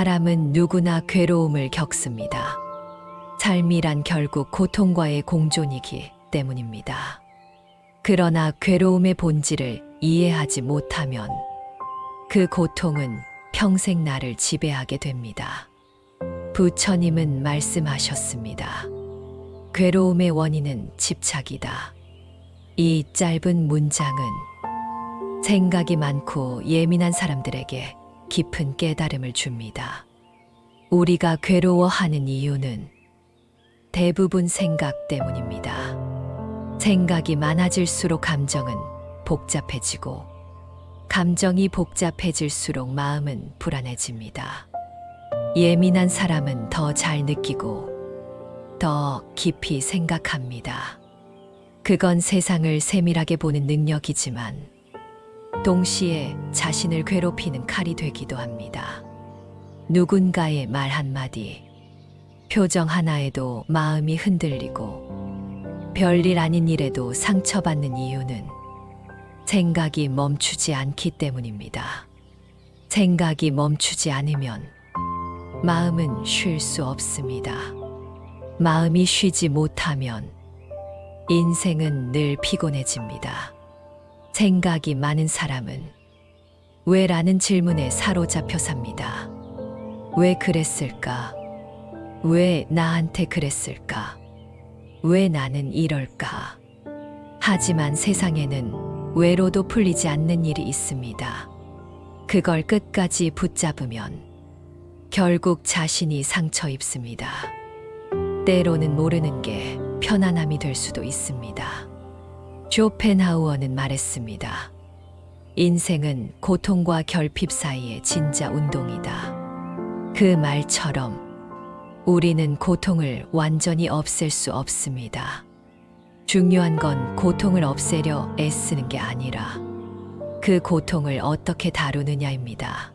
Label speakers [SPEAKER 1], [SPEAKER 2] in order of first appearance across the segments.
[SPEAKER 1] 사람은 누구나 괴로움을 겪습니다. 삶이란 결국 고통과의 공존이기 때문입니다. 그러나 괴로움의 본질을 이해하지 못하면 그 고통은 평생 나를 지배하게 됩니다. 부처님은 말씀하셨습니다. 괴로움의 원인은 집착이다. 이 짧은 문장은 생각이 많고 예민한 사람들에게 깊은 깨달음을 줍니다. 우리가 괴로워하는 이유는 대부분 생각 때문입니다. 생각이 많아질수록 감정은 복잡해지고, 감정이 복잡해질수록 마음은 불안해집니다. 예민한 사람은 더 잘 느끼고 더 깊이 생각합니다. 그건 세상을 세밀하게 보는 능력이지만 동시에 자신을 괴롭히는 칼이 되기도 합니다. 누군가의 말 한마디, 표정 하나에도 마음이 흔들리고 별일 아닌 일에도 상처받는 이유는 생각이 멈추지 않기 때문입니다. 생각이 멈추지 않으면 마음은 쉴 수 없습니다. 마음이 쉬지 못하면 인생은 늘 피곤해집니다. 생각이 많은 사람은 왜? 라는 질문에 사로잡혀 삽니다. 왜 그랬을까? 왜 나한테 그랬을까? 왜 나는 이럴까? 하지만 세상에는 왜로도 풀리지 않는 일이 있습니다. 그걸 끝까지 붙잡으면 결국 자신이 상처 입습니다. 때로는 모르는 게 편안함이 될 수도 있습니다. 쇼펜하우어는 말했습니다. 인생은 고통과 결핍 사이의 진짜 운동이다. 그 말처럼 우리는 고통을 완전히 없앨 수 없습니다. 중요한 건 고통을 없애려 애쓰는 게 아니라 그 고통을 어떻게 다루느냐입니다.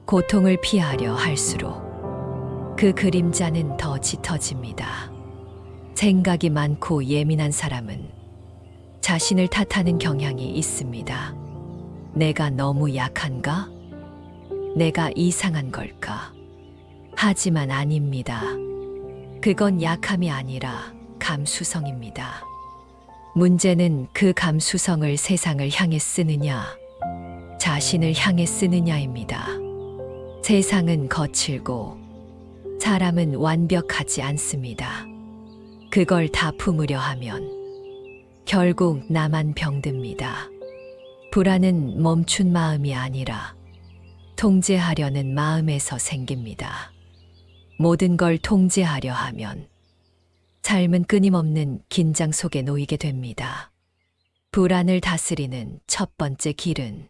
[SPEAKER 1] 고통을 피하려 할수록 그 그림자는 더 짙어집니다. 생각이 많고 예민한 사람은 자신을 탓하는 경향이 있습니다. 내가 너무 약한가? 내가 이상한 걸까? 하지만 아닙니다. 그건 약함이 아니라 감수성입니다. 문제는 그 감수성을 세상을 향해 쓰느냐, 자신을 향해 쓰느냐입니다. 세상은 거칠고 사람은 완벽하지 않습니다. 그걸 다 품으려 하면 결국 나만 병듭니다. 불안은 멈춘 마음이 아니라 통제하려는 마음에서 생깁니다. 모든 걸 통제하려 하면 삶은 끊임없는 긴장 속에 놓이게 됩니다. 불안을 다스리는 첫 번째 길은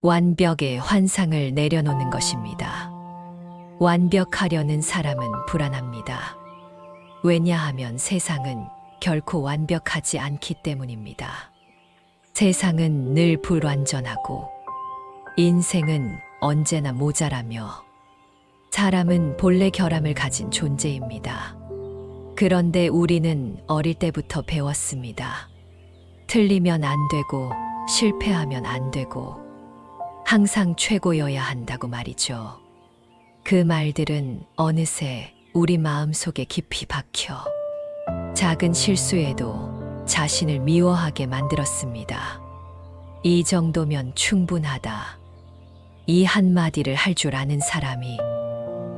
[SPEAKER 1] 완벽의 환상을 내려놓는 것입니다. 완벽하려는 사람은 불안합니다. 왜냐하면 세상은 결코 완벽하지 않기 때문입니다. 세상은 늘 불완전하고 인생은 언제나 모자라며 사람은 본래 결함을 가진 존재입니다. 그런데 우리는 어릴 때부터 배웠습니다. 틀리면 안 되고 실패하면 안 되고 항상 최고여야 한다고 말이죠. 그 말들은 어느새 우리 마음속에 깊이 박혀 작은 실수에도 자신을 미워하게 만들었습니다. 이 정도면 충분하다. 이 한마디를 할 줄 아는 사람이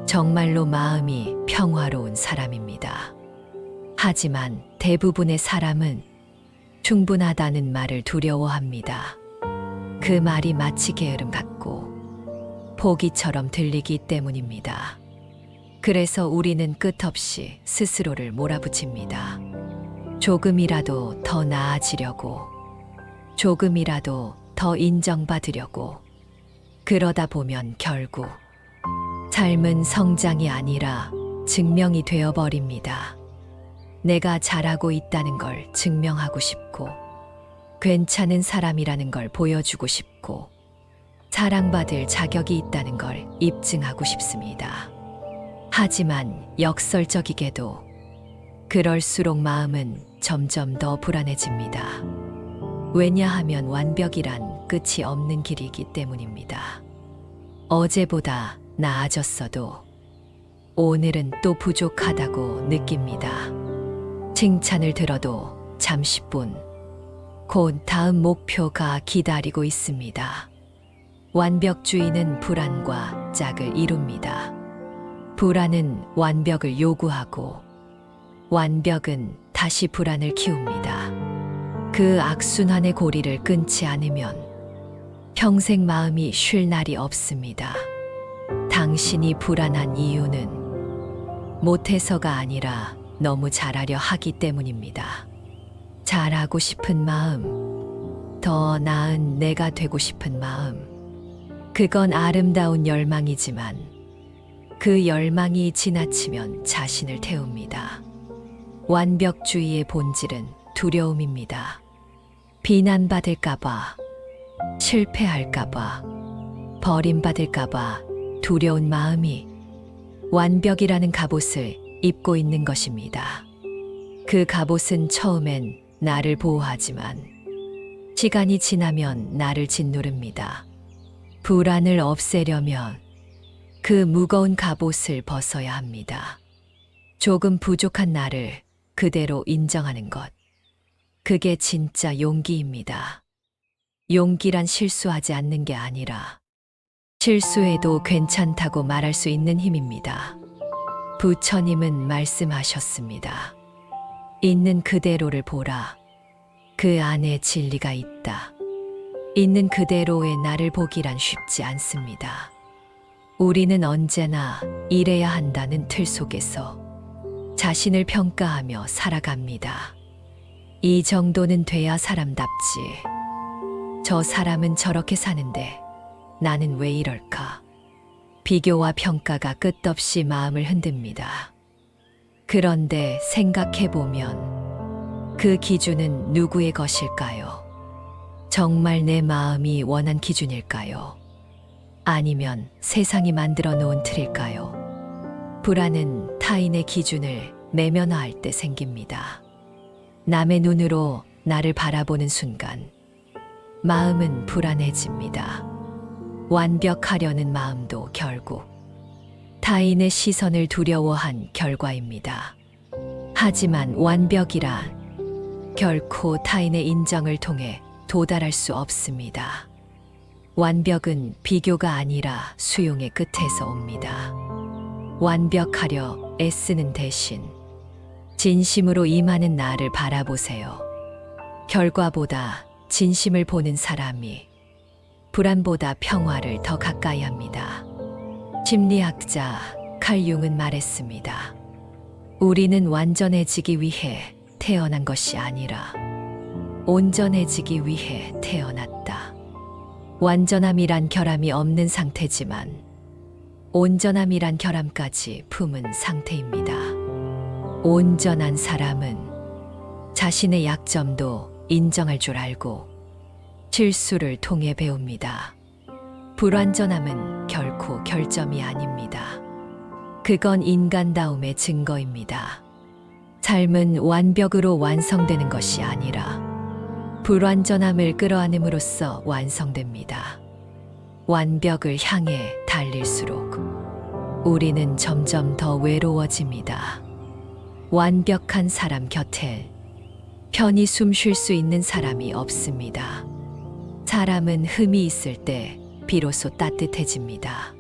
[SPEAKER 1] 정말로 마음이 평화로운 사람입니다. 하지만 대부분의 사람은 충분하다는 말을 두려워합니다. 그 말이 마치 게으름 같고 포기처럼 들리기 때문입니다. 그래서 우리는 끝없이 스스로를 몰아붙입니다. 조금이라도 더 나아지려고, 조금이라도 더 인정받으려고. 그러다 보면 결국 삶은 성장이 아니라 증명이 되어버립니다. 내가 잘하고 있다는 걸 증명하고 싶고, 괜찮은 사람이라는 걸 보여주고 싶고, 사랑받을 자격이 있다는 걸 입증하고 싶습니다. 하지만 역설적이게도 그럴수록 마음은 점점 더 불안해집니다. 왜냐하면 완벽이란 끝이 없는 길이기 때문입니다. 어제보다 나아졌어도 오늘은 또 부족하다고 느낍니다. 칭찬을 들어도 잠시뿐. 곧 다음 목표가 기다리고 있습니다. 완벽주의는 불안과 짝을 이룹니다. 불안은 완벽을 요구하고 완벽은 다시 불안을 키웁니다. 그 악순환의 고리를 끊지 않으면 평생 마음이 쉴 날이 없습니다. 당신이 불안한 이유는 못해서가 아니라 너무 잘하려 하기 때문입니다. 잘하고 싶은 마음, 더 나은 내가 되고 싶은 마음, 그건 아름다운 열망이지만 그 열망이 지나치면 자신을 태웁니다. 완벽주의의 본질은 두려움입니다. 비난받을까봐, 실패할까봐, 버림받을까봐 두려운 마음이 완벽이라는 갑옷을 입고 있는 것입니다. 그 갑옷은 처음엔 나를 보호하지만 시간이 지나면 나를 짓누릅니다. 불안을 없애려면 그 무거운 갑옷을 벗어야 합니다. 조금 부족한 나를 그대로 인정하는 것. 그게 진짜 용기입니다. 용기란 실수하지 않는 게 아니라 실수해도 괜찮다고 말할 수 있는 힘입니다. 부처님은 말씀하셨습니다. 있는 그대로를 보라. 그 안에 진리가 있다. 있는 그대로의 나를 보기란 쉽지 않습니다. 우리는 언제나 이래야 한다는 틀 속에서 자신을 평가하며 살아갑니다. 이 정도는 돼야 사람답지. 저 사람은 저렇게 사는데 나는 왜 이럴까? 비교와 평가가 끝없이 마음을 흔듭니다. 그런데 생각해보면 그 기준은 누구의 것일까요? 정말 내 마음이 원한 기준일까요? 아니면 세상이 만들어 놓은 틀일까요? 불안은 타인의 기준을 내면화할 때 생깁니다. 남의 눈으로 나를 바라보는 순간 마음은 불안해집니다. 완벽하려는 마음도 결국 타인의 시선을 두려워한 결과입니다. 하지만 완벽이란 결코 타인의 인정을 통해 도달할 수 없습니다. 완벽은 비교가 아니라 수용의 끝에서 옵니다. 완벽하려 애쓰는 대신 진심으로 임하는 나를 바라보세요. 결과보다 진심을 보는 사람이 불안보다 평화를 더 가까이 합니다. 심리학자 칼 융은 말했습니다. 우리는 완전해지기 위해 태어난 것이 아니라 온전해지기 위해 태어났다. 완전함이란 결함이 없는 상태지만 온전함이란 결함까지 품은 상태입니다. 온전한 사람은 자신의 약점도 인정할 줄 알고 실수를 통해 배웁니다. 불완전함은 결코 결점이 아닙니다. 그건 인간다움의 증거입니다. 삶은 완벽으로 완성되는 것이 아니라 불완전함을 끌어안음으로써 완성됩니다. 완벽을 향해 달릴수록 우리는 점점 더 외로워집니다. 완벽한 사람 곁엔 편히 숨 쉴 수 있는 사람이 없습니다. 사람은 흠이 있을 때 비로소 따뜻해집니다.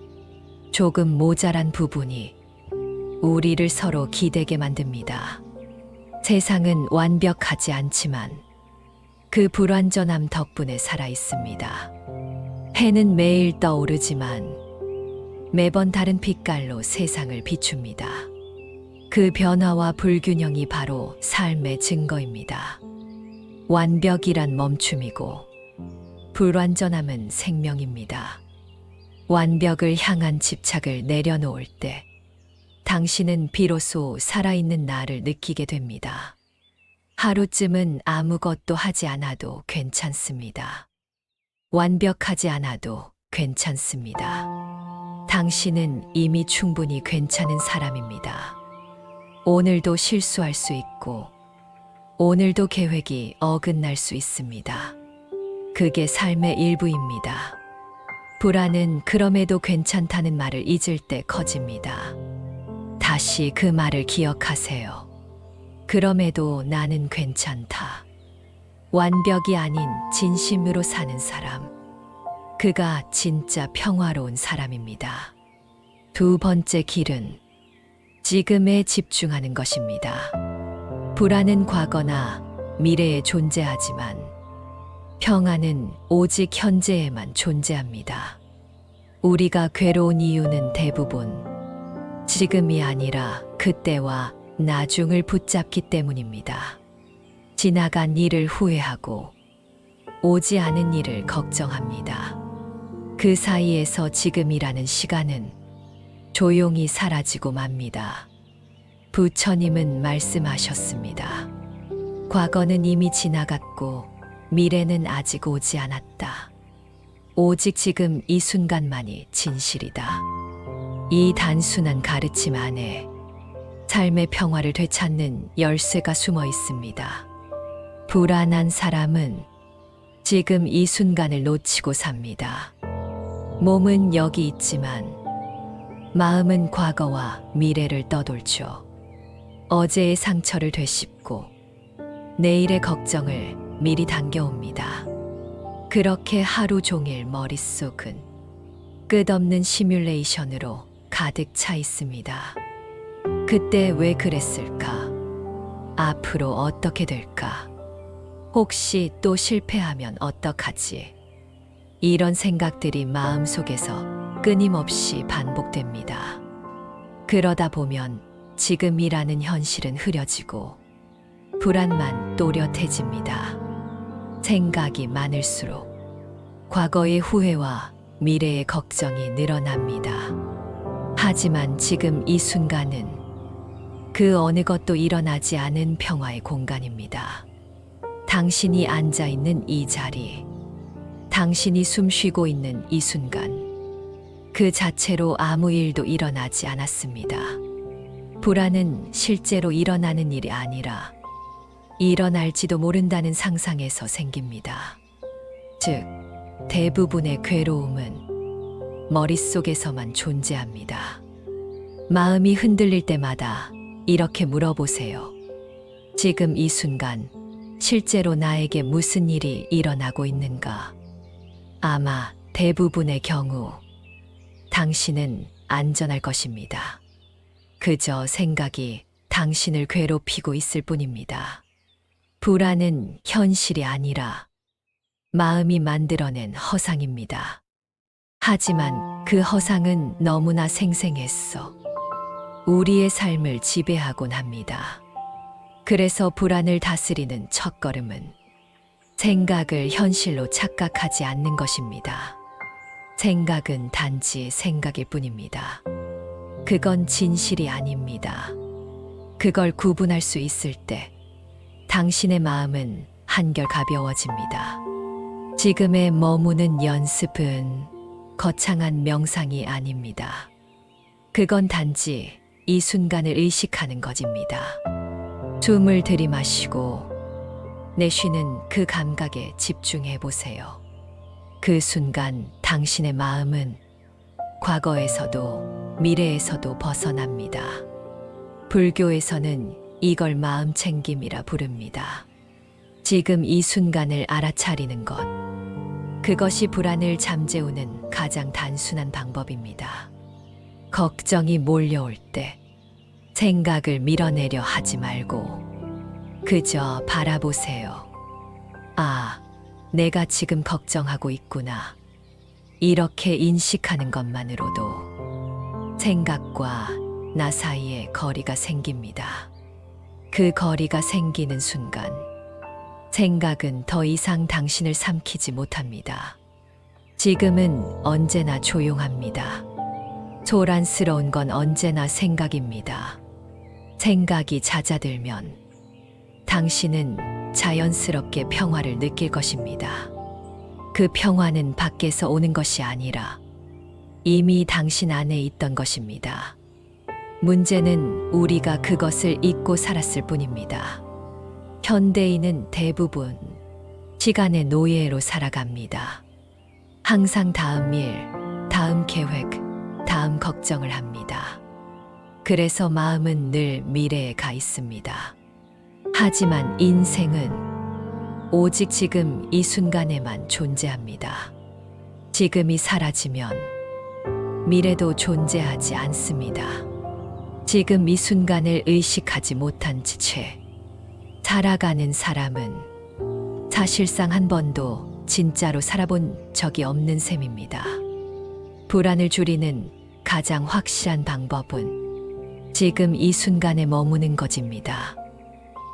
[SPEAKER 1] 조금 모자란 부분이 우리를 서로 기대게 만듭니다. 세상은 완벽하지 않지만 그 불완전함 덕분에 살아 있습니다. 해는 매일 떠오르지만 매번 다른 빛깔로 세상을 비춥니다. 그 변화와 불균형이 바로 삶의 증거입니다. 완벽이란 멈춤이고 불완전함은 생명입니다. 완벽을 향한 집착을 내려놓을 때 당신은 비로소 살아있는 나를 느끼게 됩니다. 하루쯤은 아무것도 하지 않아도 괜찮습니다. 완벽하지 않아도 괜찮습니다. 당신은 이미 충분히 괜찮은 사람입니다. 오늘도 실수할 수 있고, 오늘도 계획이 어긋날 수 있습니다. 그게 삶의 일부입니다. 불안은 그럼에도 괜찮다는 말을 잊을 때 커집니다. 다시 그 말을 기억하세요. 그럼에도 나는 괜찮다. 완벽이 아닌 진심으로 사는 사람. 그가 진짜 평화로운 사람입니다. 두 번째 길은 지금에 집중하는 것입니다. 불안은 과거나 미래에 존재하지만 평안은 오직 현재에만 존재합니다. 우리가 괴로운 이유는 대부분 지금이 아니라 그때와 나중을 붙잡기 때문입니다. 지나간 일을 후회하고 오지 않은 일을 걱정합니다. 그 사이에서 지금이라는 시간은 조용히 사라지고 맙니다. 부처님은 말씀하셨습니다. 과거는 이미 지나갔고 미래는 아직 오지 않았다. 오직 지금 이 순간만이 진실이다. 이 단순한 가르침 안에 삶의 평화를 되찾는 열쇠가 숨어 있습니다. 불안한 사람은 지금 이 순간을 놓치고 삽니다. 몸은 여기 있지만 마음은 과거와 미래를 떠돌죠. 어제의 상처를 되씹고 내일의 걱정을 미리 당겨옵니다. 그렇게 하루 종일 머릿속은 끝없는 시뮬레이션으로 가득 차 있습니다. 그때 왜 그랬을까? 앞으로 어떻게 될까? 혹시 또 실패하면 어떡하지? 이런 생각들이 마음속에서 끊임없이 반복됩니다. 그러다 보면 지금이라는 현실은 흐려지고 불안만 또렷해집니다. 생각이 많을수록 과거의 후회와 미래의 걱정이 늘어납니다. 하지만 지금 이 순간은 그 어느 것도 일어나지 않은 평화의 공간입니다. 당신이 앉아 있는 이 자리, 당신이 숨 쉬고 있는 이 순간, 그 자체로 아무 일도 일어나지 않았습니다. 불안은 실제로 일어나는 일이 아니라 일어날지도 모른다는 상상에서 생깁니다. 즉, 대부분의 괴로움은 머릿속에서만 존재합니다. 마음이 흔들릴 때마다 이렇게 물어보세요. 지금 이 순간, 실제로 나에게 무슨 일이 일어나고 있는가? 아마 대부분의 경우 당신은 안전할 것입니다. 그저 생각이 당신을 괴롭히고 있을 뿐입니다. 불안은 현실이 아니라 마음이 만들어낸 허상입니다. 하지만 그 허상은 너무나 생생했어 우리의 삶을 지배하곤 합니다. 그래서 불안을 다스리는 첫걸음은 생각을 현실로 착각하지 않는 것입니다. 생각은 단지 생각일 뿐입니다. 그건 진실이 아닙니다. 그걸 구분할 수 있을 때 당신의 마음은 한결 가벼워집니다. 지금의 머무는 연습은 거창한 명상이 아닙니다. 그건 단지 이 순간을 의식하는 것입니다. 숨을 들이마시고 내쉬는 그 감각에 집중해 보세요. 그 순간 당신의 마음은 과거에서도 미래에서도 벗어납니다. 불교에서는 이걸 마음 챙김이라 부릅니다. 지금 이 순간을 알아차리는 것, 그것이 불안을 잠재우는 가장 단순한 방법입니다. 걱정이 몰려올 때 생각을 밀어내려 하지 말고 그저 바라보세요. 아, 내가 지금 걱정하고 있구나. 이렇게 인식하는 것만으로도 생각과 나 사이에 거리가 생깁니다. 그 거리가 생기는 순간 생각은 더 이상 당신을 삼키지 못합니다. 지금은 언제나 조용합니다. 소란스러운 건 언제나 생각입니다. 생각이 잦아들면 당신은 자연스럽게 평화를 느낄 것입니다. 그 평화는 밖에서 오는 것이 아니라 이미 당신 안에 있던 것입니다. 문제는 우리가 그것을 잊고 살았을 뿐입니다. 현대인은 대부분 시간의 노예로 살아갑니다. 항상 다음 일, 다음 계획, 다음 걱정을 합니다. 그래서 마음은 늘 미래에 가 있습니다. 하지만 인생은 오직 지금 이 순간에만 존재합니다. 지금이 사라지면 미래도 존재하지 않습니다. 지금 이 순간을 의식하지 못한 채 살아가는 사람은 사실상 한 번도 진짜로 살아본 적이 없는 셈입니다. 불안을 줄이는 가장 확실한 방법은 지금 이 순간에 머무는 것입니다.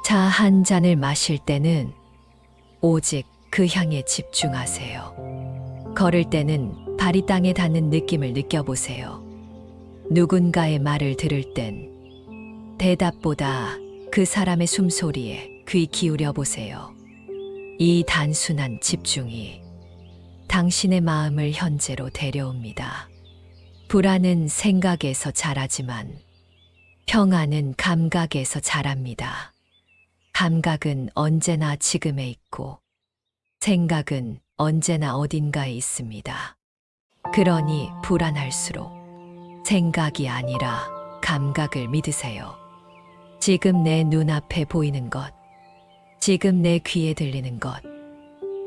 [SPEAKER 1] 차 한 잔을 마실 때는 오직 그 향에 집중하세요. 걸을 때는 발이 땅에 닿는 느낌을 느껴보세요. 누군가의 말을 들을 땐 대답보다 그 사람의 숨소리에 귀 기울여 보세요. 이 단순한 집중이 당신의 마음을 현재로 데려옵니다. 불안은 생각에서 자라지만 평안은 감각에서 자랍니다. 감각은 언제나 지금에 있고 생각은 언제나 어딘가에 있습니다. 그러니 불안할수록 생각이 아니라 감각을 믿으세요. 지금 내 눈앞에 보이는 것, 지금 내 귀에 들리는 것,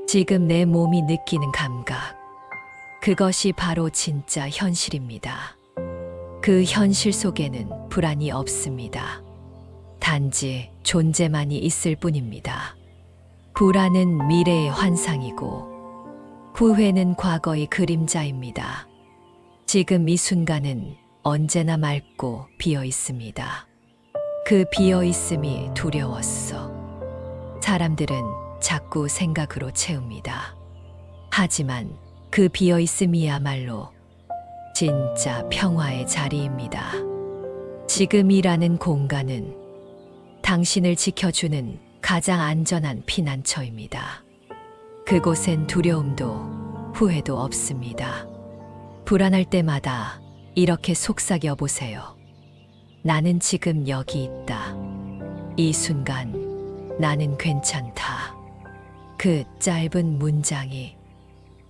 [SPEAKER 1] 지금 내 몸이 느끼는 감각, 그것이 바로 진짜 현실입니다. 그 현실 속에는 불안이 없습니다. 단지 존재만이 있을 뿐입니다. 불안은 미래의 환상이고 후회는 과거의 그림자입니다. 지금 이 순간은 언제나 맑고 비어 있습니다. 그 비어 있음이 두려웠어. 사람들은 자꾸 생각으로 채웁니다. 하지만 그 비어 있음이야말로 진짜 평화의 자리입니다. 지금이라는 공간은 당신을 지켜주는 가장 안전한 피난처입니다. 그곳엔 두려움도 후회도 없습니다. 불안할 때마다 이렇게 속삭여 보세요. 나는 지금 여기 있다. 이 순간 나는 괜찮다. 그 짧은 문장이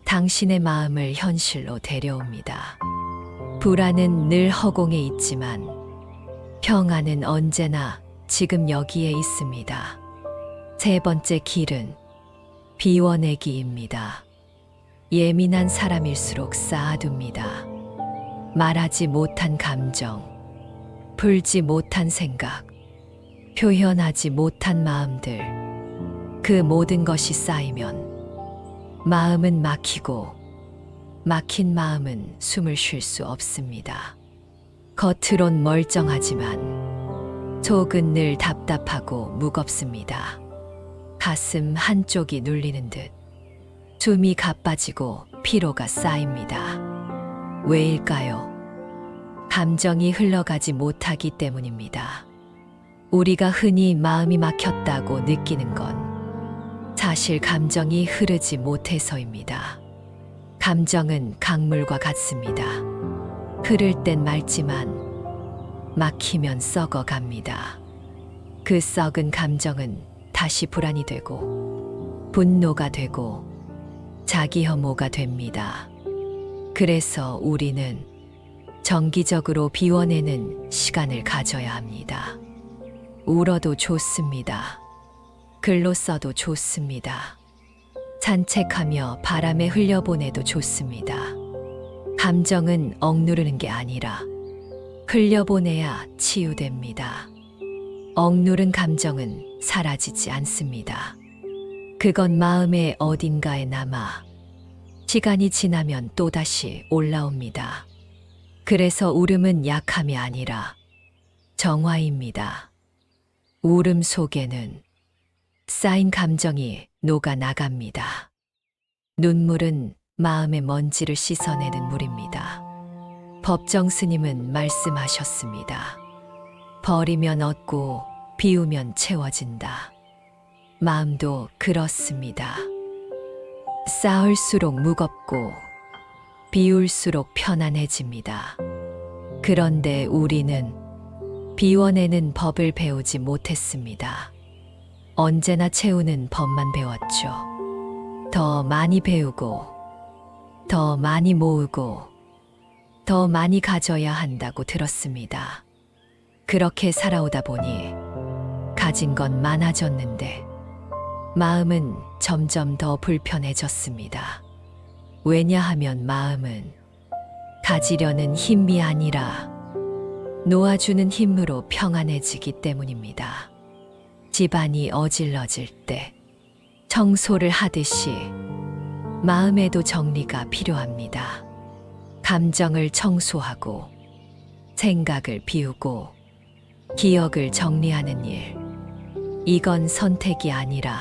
[SPEAKER 1] 당신의 마음을 현실로 데려옵니다. 불안은 늘 허공에 있지만 평안은 언제나 지금 여기에 있습니다. 세 번째 길은 비워내기입니다. 예민한 사람일수록 쌓아둡니다. 말하지 못한 감정, 풀지 못한 생각, 표현하지 못한 마음들, 그 모든 것이 쌓이면 마음은 막히고 막힌 마음은 숨을 쉴 수 없습니다. 겉으론 멀쩡하지만 속은 늘 답답하고 무겁습니다. 가슴 한쪽이 눌리는 듯 숨이 가빠지고 피로가 쌓입니다. 왜일까요? 감정이 흘러가지 못하기 때문입니다. 우리가 흔히 마음이 막혔다고 느끼는 건 사실 감정이 흐르지 못해서입니다. 감정은 강물과 같습니다. 흐를 땐 맑지만 막히면 썩어갑니다. 그 썩은 감정은 다시 불안이 되고 분노가 되고 자기 혐오가 됩니다. 그래서 우리는 정기적으로 비워내는 시간을 가져야 합니다. 울어도 좋습니다. 글로 써도 좋습니다. 산책하며 바람에 흘려보내도 좋습니다. 감정은 억누르는 게 아니라 흘려보내야 치유됩니다. 억누른 감정은 사라지지 않습니다. 그건 마음의 어딘가에 남아 시간이 지나면 또다시 올라옵니다. 그래서 울음은 약함이 아니라 정화입니다. 울음 속에는 쌓인 감정이 녹아나갑니다. 눈물은 마음의 먼지를 씻어내는 물입니다. 법정 스님은 말씀하셨습니다. 버리면 얻고 비우면 채워진다. 마음도 그렇습니다. 쌓을수록 무겁고 비울수록 편안해집니다. 그런데 우리는 비워내는 법을 배우지 못했습니다. 언제나 채우는 법만 배웠죠. 더 많이 배우고 더 많이 모으고 더 많이 가져야 한다고 들었습니다. 그렇게 살아오다 보니 가진 건 많아졌는데 마음은 점점 더 불편해졌습니다. 왜냐하면 마음은 가지려는 힘이 아니라 놓아주는 힘으로 평안해지기 때문입니다. 집안이 어질러질 때 청소를 하듯이 마음에도 정리가 필요합니다. 감정을 청소하고 생각을 비우고 기억을 정리하는 일. 이건 선택이 아니라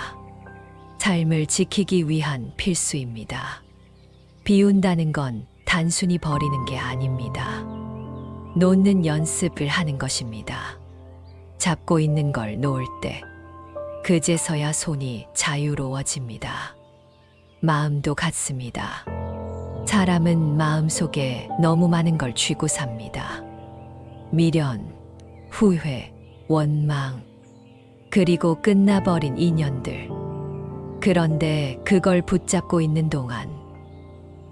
[SPEAKER 1] 삶을 지키기 위한 필수입니다. 비운다는 건 단순히 버리는 게 아닙니다. 놓는 연습을 하는 것입니다. 잡고 있는 걸 놓을 때 그제서야 손이 자유로워집니다. 마음도 같습니다. 사람은 마음속에 너무 많은 걸 쥐고 삽니다. 미련, 후회, 원망, 그리고 끝나버린 인연들. 그런데 그걸 붙잡고 있는 동안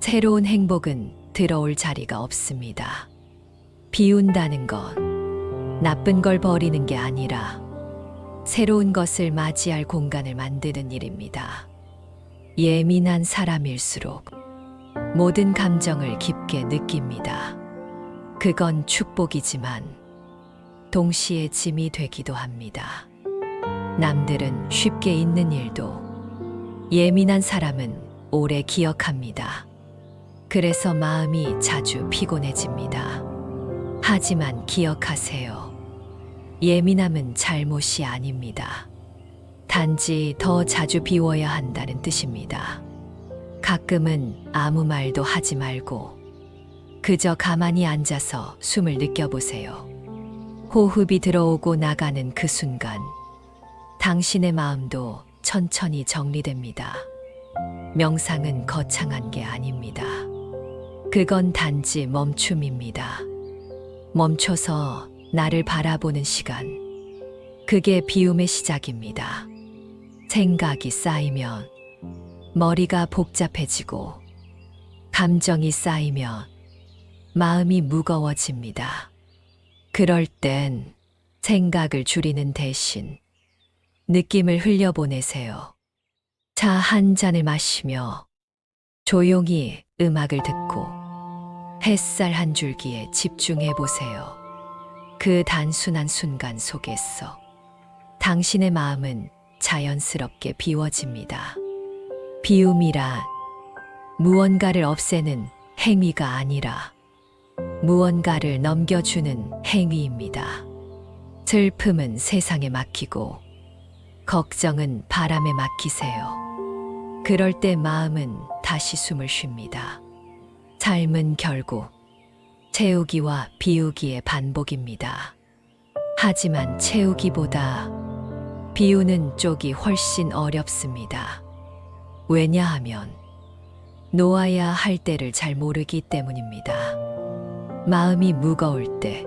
[SPEAKER 1] 새로운 행복은 들어올 자리가 없습니다. 비운다는 건 나쁜 걸 버리는 게 아니라 새로운 것을 맞이할 공간을 만드는 일입니다. 예민한 사람일수록 모든 감정을 깊게 느낍니다. 그건 축복이지만 동시에 짐이 되기도 합니다. 남들은 쉽게 잊는 일도 예민한 사람은 오래 기억합니다. 그래서 마음이 자주 피곤해집니다. 하지만 기억하세요. 예민함은 잘못이 아닙니다. 단지 더 자주 비워야 한다는 뜻입니다. 가끔은 아무 말도 하지 말고 그저 가만히 앉아서 숨을 느껴보세요. 호흡이 들어오고 나가는 그 순간 당신의 마음도 천천히 정리됩니다. 명상은 거창한 게 아닙니다. 그건 단지 멈춤입니다. 멈춰서 나를 바라보는 시간. 그게 비움의 시작입니다. 생각이 쌓이면 머리가 복잡해지고 감정이 쌓이면 마음이 무거워집니다. 그럴 땐 생각을 줄이는 대신 느낌을 흘려보내세요. 차 한 잔을 마시며 조용히 음악을 듣고 햇살 한 줄기에 집중해 보세요. 그 단순한 순간 속에서 당신의 마음은 자연스럽게 비워집니다. 비움이란 무언가를 없애는 행위가 아니라 무언가를 넘겨주는 행위입니다. 슬픔은 세상에 맡기고 걱정은 바람에 맡기세요. 그럴 때 마음은 다시 숨을 쉽니다. 삶은 결국 채우기와 비우기의 반복입니다. 하지만 채우기보다 비우는 쪽이 훨씬 어렵습니다. 왜냐하면 놓아야 할 때를 잘 모르기 때문입니다. 마음이 무거울 때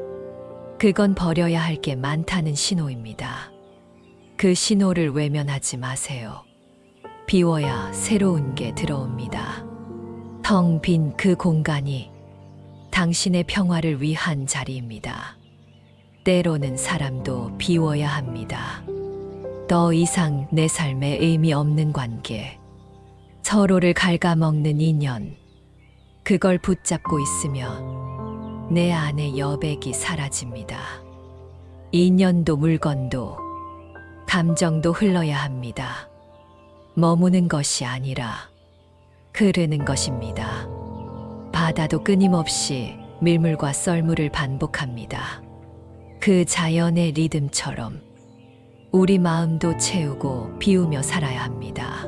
[SPEAKER 1] 그건 버려야 할 게 많다는 신호입니다. 그 신호를 외면하지 마세요. 비워야 새로운 게 들어옵니다. 텅 빈 그 공간이 당신의 평화를 위한 자리입니다. 때로는 사람도 비워야 합니다. 더 이상 내 삶에 의미 없는 관계, 서로를 갉아먹는 인연, 그걸 붙잡고 있으면 내 안의 여백이 사라집니다. 인연도 물건도 감정도 흘러야 합니다. 머무는 것이 아니라 흐르는 것입니다. 바다도 끊임없이 밀물과 썰물을 반복합니다. 그 자연의 리듬처럼 우리 마음도 채우고 비우며 살아야 합니다.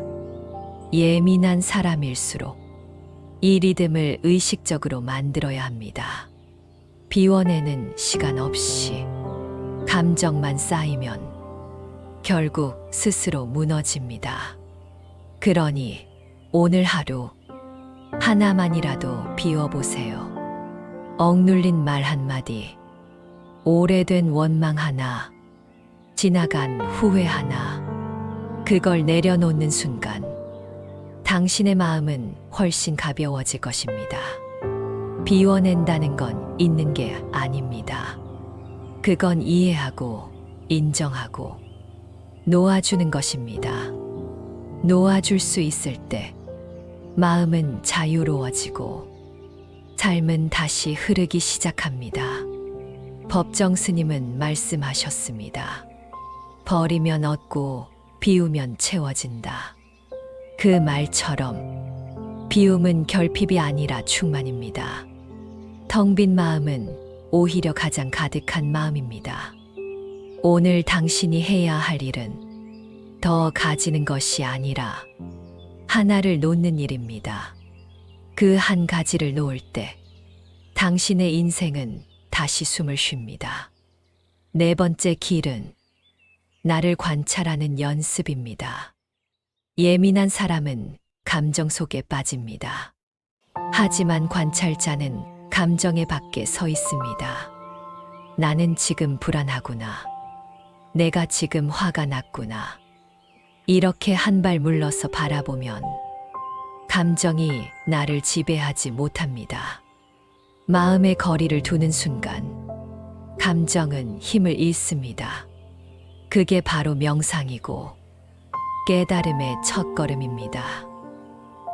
[SPEAKER 1] 예민한 사람일수록 이 리듬을 의식적으로 만들어야 합니다. 비워내는 시간 없이 감정만 쌓이면 결국 스스로 무너집니다. 그러니 오늘 하루 하나만이라도 비워보세요. 억눌린 말 한마디, 오래된 원망 하나, 지나간 후회 하나, 그걸 내려놓는 순간 당신의 마음은 훨씬 가벼워질 것입니다. 비워낸다는 건 있는 게 아닙니다. 그건 이해하고 인정하고 놓아주는 것입니다. 놓아줄 수 있을 때 마음은 자유로워지고 삶은 다시 흐르기 시작합니다. 법정 스님은 말씀하셨습니다. 버리면 얻고 비우면 채워진다. 그 말처럼 비움은 결핍이 아니라 충만입니다. 텅 빈 마음은 오히려 가장 가득한 마음입니다. 오늘 당신이 해야 할 일은 더 가지는 것이 아니라 하나를 놓는 일입니다. 그 한 가지를 놓을 때 당신의 인생은 다시 숨을 쉽니다. 네 번째 길은 나를 관찰하는 연습입니다. 예민한 사람은 감정 속에 빠집니다. 하지만 관찰자는 감정의 밖에 서 있습니다. 나는 지금 불안하구나. 내가 지금 화가 났구나. 이렇게 한 발 물러서 바라보면 감정이 나를 지배하지 못합니다. 마음의 거리를 두는 순간 감정은 힘을 잃습니다. 그게 바로 명상이고 깨달음의 첫걸음입니다.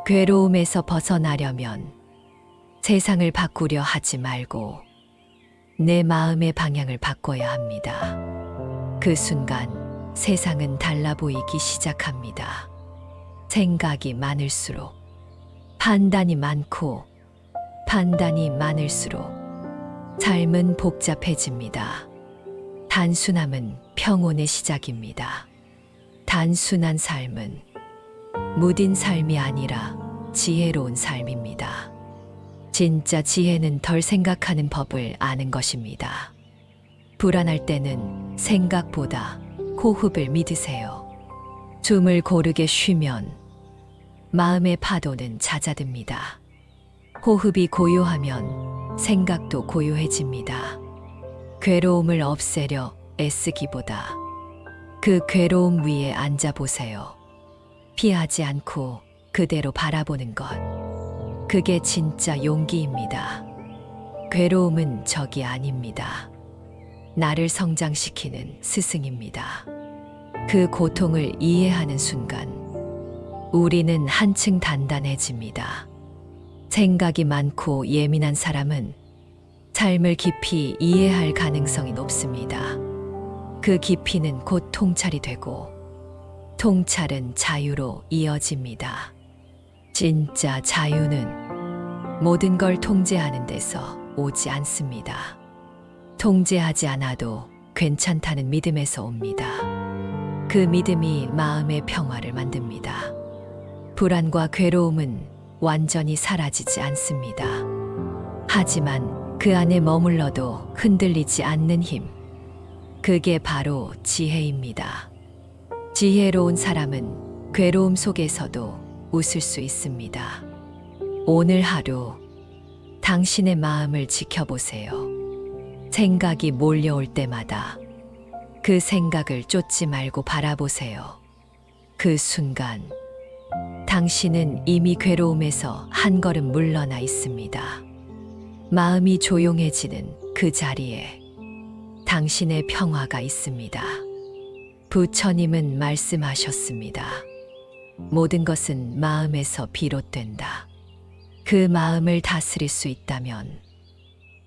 [SPEAKER 1] 괴로움에서 벗어나려면 세상을 바꾸려 하지 말고 내 마음의 방향을 바꿔야 합니다. 그 순간 세상은 달라 보이기 시작합니다. 생각이 많을수록 판단이 많고 판단이 많을수록 삶은 복잡해집니다. 단순함은 평온의 시작입니다. 단순한 삶은 무딘 삶이 아니라 지혜로운 삶입니다. 진짜 지혜는 덜 생각하는 법을 아는 것입니다. 불안할 때는 생각보다 호흡을 믿으세요. 숨을 고르게 쉬면 마음의 파도는 잦아듭니다. 호흡이 고요하면 생각도 고요해집니다. 괴로움을 없애려 애쓰기보다 그 괴로움 위에 앉아보세요. 피하지 않고 그대로 바라보는 것. 그게 진짜 용기입니다. 괴로움은 적이 아닙니다. 나를 성장시키는 스승입니다. 그 고통을 이해하는 순간 우리는 한층 단단해집니다. 생각이 많고 예민한 사람은 삶을 깊이 이해할 가능성이 높습니다. 그 깊이는 곧 통찰이 되고 통찰은 자유로 이어집니다. 진짜 자유는 모든 걸 통제하는 데서 오지 않습니다. 통제하지 않아도 괜찮다는 믿음에서 옵니다. 그 믿음이 마음의 평화를 만듭니다. 불안과 괴로움은 완전히 사라지지 않습니다. 하지만 그 안에 머물러도 흔들리지 않는 힘. 그게 바로 지혜입니다. 지혜로운 사람은 괴로움 속에서도 웃을 수 있습니다. 오늘 하루 당신의 마음을 지켜보세요. 생각이 몰려올 때마다 그 생각을 쫓지 말고 바라보세요. 그 순간 당신은 이미 괴로움에서 한 걸음 물러나 있습니다. 마음이 조용해지는 그 자리에 당신의 평화가 있습니다. 부처님은 말씀하셨습니다. 모든 것은 마음에서 비롯된다. 그 마음을 다스릴 수 있다면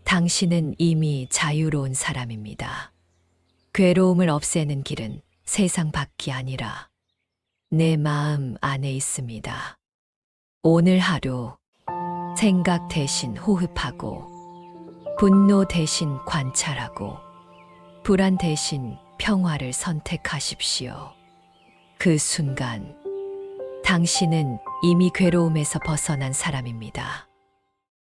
[SPEAKER 1] 당신은 이미 자유로운 사람입니다. 괴로움을 없애는 길은 세상 밖이 아니라 내 마음 안에 있습니다. 오늘 하루 생각 대신 호흡하고 분노 대신 관찰하고 불안 대신 평화를 선택하십시오. 그 순간 당신은 이미 괴로움에서 벗어난 사람입니다.